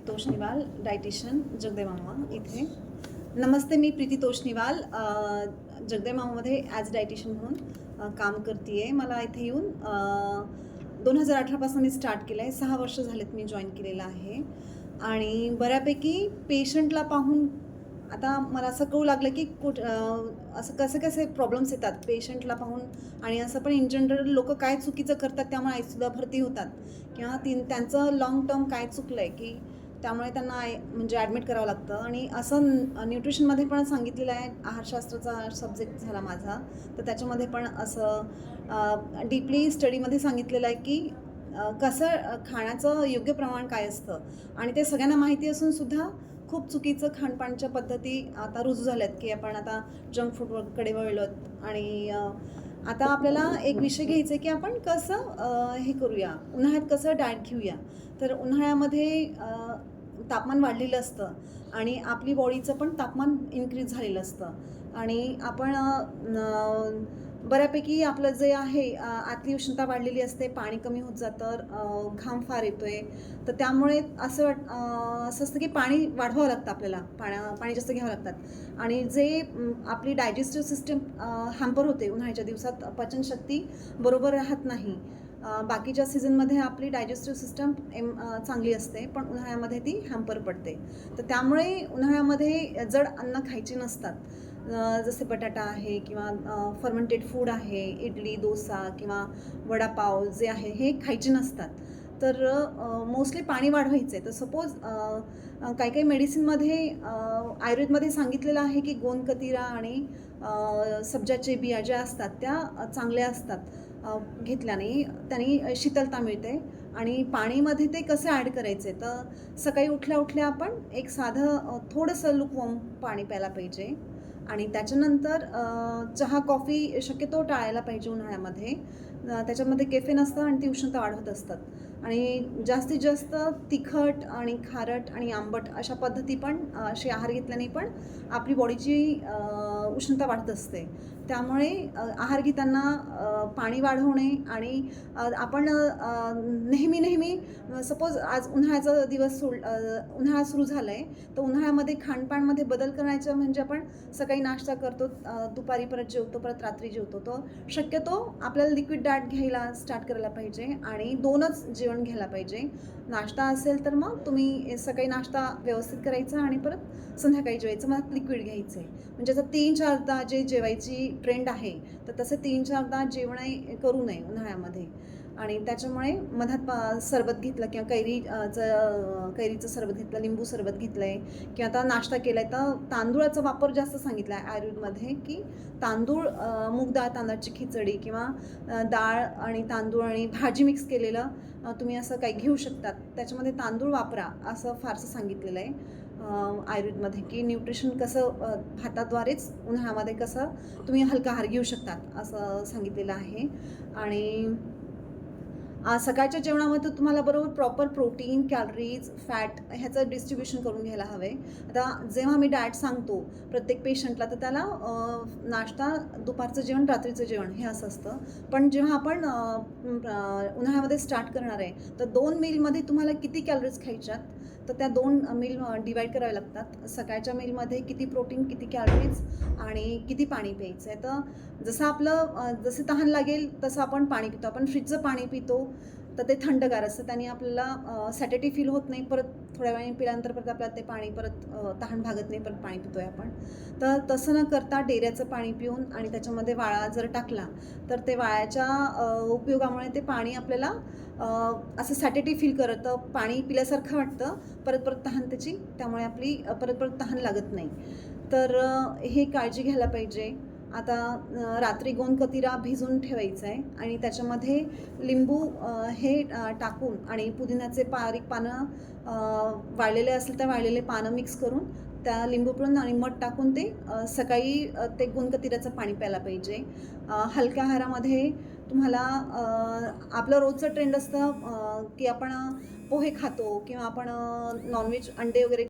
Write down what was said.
Toshniwal, dietitian, जगदे मामा इथे. नमस्ते, मी Preeti Toshniwal जगदे मामामध्ये as dietitian म्हणून काम करते आहे. मला इथे येऊन 2018पासून मी स्टार्ट केलं आहे. 6 वर्ष झालेत मी जॉईन केलेलं आहे. आणि बऱ्यापैकी पेशंटला पाहून आता मला असं कळू लागलं की असं कसे कसे प्रॉब्लेम्स येतात पेशंटला पाहून. आणि असं पण इन जनरल लोक काय चुकीचं करतात त्यामुळे आयसीयूला भरती होतात, किंवा त्यांचं लॉंग टर्म काय चुकलं आहे की त्यामुळे त्यांना म्हणजे ॲडमिट करावं लागतं. आणि असं न्यूट्रिशनमध्ये पण सांगितलेलं आहे. आहारशास्त्राचा सब्जेक्ट झाला माझा, तर त्याच्यामध्ये पण असं डीपली स्टडीमध्ये सांगितलेलं आहे की कसं खाण्याचं योग्य प्रमाण काय असतं. आणि ते सगळ्यांना माहिती असूनसुद्धा खूप चुकीचं खाणपानच्या पद्धती आता रुजू झाल्यात की आपण आता जंक फूडकडे वळलोत. आणि आता आपल्याला एक विषय घ्यायचा आहे की आपण कसं हे करूया, उन्हाळ्यात कसं डाएट घेऊया. तर उन्हाळ्यामध्ये तापमान वाढलेलं असतं आणि आपली बॉडीचं पण तापमान इन्क्रीज झालेलं असतं. आणि आपण बऱ्यापैकी आपलं जे आहे आतली उष्णता वाढलेली असते, पाणी कमी होत जातं, घाम फार येतो आहे. तर त्यामुळे असं असतं की पाणी वाढवावं लागतं आपल्याला, पाणी जास्त घ्यावं लागतात. आणि जे आपली डायजेस्टिव्ह सिस्टम हॅम्पर होते उन्हाळ्याच्या दिवसात, पचनशक्ती बरोबर राहत नाही. बाकीच्या सीझनमध्ये आपली डायजेस्टिव्ह सिस्टम चांगली असते, पण उन्हाळ्यामध्ये ती हॅम्पर पडते. तर त्यामुळे उन्हाळ्यामध्ये जड अन्न खायची नसतात. जसे बटाटा आहे किंवा फर्मेंटेड फूड आहे, इडली, डोसा किंवा वडापाव जे आहे हे खायचे नसतात. तर मोस्टली पाणी वाढवायचं आहे. तर सपोज काही काही मेडिसिनमध्ये आयुर्वेदमध्ये सांगितलेलं आहे की गोंदकतिरा आणि सब्जाचे बिया ज्या असतात त्या चांगल्या असतात, घेतल्याने त्यांनी शीतलता मिळते. आणि पाणीमध्ये ते कसं ॲड करायचे, तर सकाळी उठल्या उठल्या आपण एक साधं थोडंसं लुकवॉर्म पाणी प्यायला पाहिजे. आणि त्याच्यानंतर चहा कॉफी शक्यतो टाळायला पाहिजे उन्हाळ्यामध्ये. त्याच्यामध्ये कॅफेन असतं आणि ती उष्णता वाढवत असतात. आणि जास्तीत जास्त तिखट आणि खारट आणि आंबट अशा पद्धती पण असे आहार घेतल्याने पण आपली बॉडीची उष्णता वाढत असते. त्यामुळे आहार घेताना पाणी वाढवणे. आणि आपण नेहमी सपोज आज उन्हाळ्याचा दिवस उन्हाळा सुरू झाला आहे, तर उन्हाळ्यामध्ये खाणपानमध्ये बदल करायचा म्हणजे आपण सकाळी नाश्ता करतो, दुपारी परत जेवतो, परत रात्री जेवतो. तर शक्यतो आपल्याला लिक्विड डाएट घ्यायला स्टार्ट करायला पाहिजे आणि 2च जेवण घ्यायला पाहिजे. नाश्ता असेल तर मग तुम्ही सकाळी नाश्ता व्यवस्थित करायचा आणि परत संध्याकाळी जेवायचं, मग लिक्विड घ्यायचं आहे. म्हणजे असं 3-4दा जे जेवायची ट्रेंड आहे, तर तसं 3-4दा जेवण करू नये उन्हाळ्यामध्ये. आणि त्याच्यामुळे मधात सरबत घेतलं किंवा कैरीचं सरबत घेतलं, लिंबू सरबत घेतलं आहे, किंवा आता नाश्ता केला आहे तर तांदूळाचा वापर जास्त सांगितला आहे आयुर्वेदमध्ये की तांदूळ, मूग डाळ तांदळाची खिचडी किंवा डाळ आणि तांदूळ आणि भाजी मिक्स केलेलं तुम्ही असं काही घेऊ शकतात. त्याच्यामध्ये तांदूळ वापरा असं फारसं सांगितलेलं आहे आयुर्वेदमध्ये की न्यूट्रिशन कसं भाताद्वारेच उन्हाळ्यामध्ये कसं तुम्ही हलका आहार घेऊ शकतात असं सांगितलेलं आहे. आणि सकाळच्या जेवणामध्ये तुम्हाला बरोबर प्रॉपर प्रोटीन, कॅलरीज, फॅट ह्याचं डिस्ट्रीब्युशन करून घ्यायला हवे. आता जेव्हा मी डाएट सांगतो प्रत्येक पेशंटला, तर त्याला नाश्ता, दुपारचं जेवण, रात्रीचं जेवण हे असं असतं. पण जेव्हा आपण उन्हाळ्यामध्ये स्टार्ट करणार आहे, तर 2 मीलमध्ये तुम्हाला किती कॅलरीज खायच्यात, तर त्या 2 मील डिवाईड करावे लागतात. सकाळच्या मीलमध्ये किती प्रोटीन, किती कॅलरीज आणि किती पाणी प्यायचं आहे. तर जसं तहान लागेल तसं आपण पाणी पितो. आपण फ्रीजचं पाणी पितो तर ते थंडगार असतं, त्याने आपल्याला सॅटिटी फील होत नाही. परत थोड्या वेळाने पिल्यानंतर परत आपल्याला ते पाणी परत तहान भागत नाही, परत पाणी पितो आहे आपण. तर तसं न करता डेऱ्याचं पाणी पिऊन आणि त्याच्यामध्ये वाळा जर टाकला तर ते वाळ्याच्या उपयोगामुळे ते पाणी आपल्याला असं सॅटिटी फील करतं, पाणी पिल्यासारखं वाटतं, परत तहान त्याची, त्यामुळे आपली परत तहान लागत नाही. तर हे काळजी घ्यायला पाहिजे. आता रात्री गोंदकतिरा भिजवून ठेवायचं आहे आणि त्याच्यामध्ये लिंबू हे टाकून आणि पुदिन्याचे बारीक पानं वाळलेले असेल तर वाळलेले पानं मिक्स करून त्या लिंबू पिळून आणि मध टाकून ते सकाळी ते गोंदकतिऱ्याचं पाणी प्यायला पाहिजे. हलक्या आहारामध्ये तुम्हाला आपलं रोजचं ट्रेंड असतं की आपण पोहे खातो किंवा आपण नॉनव्हेज, अंडे वगैरे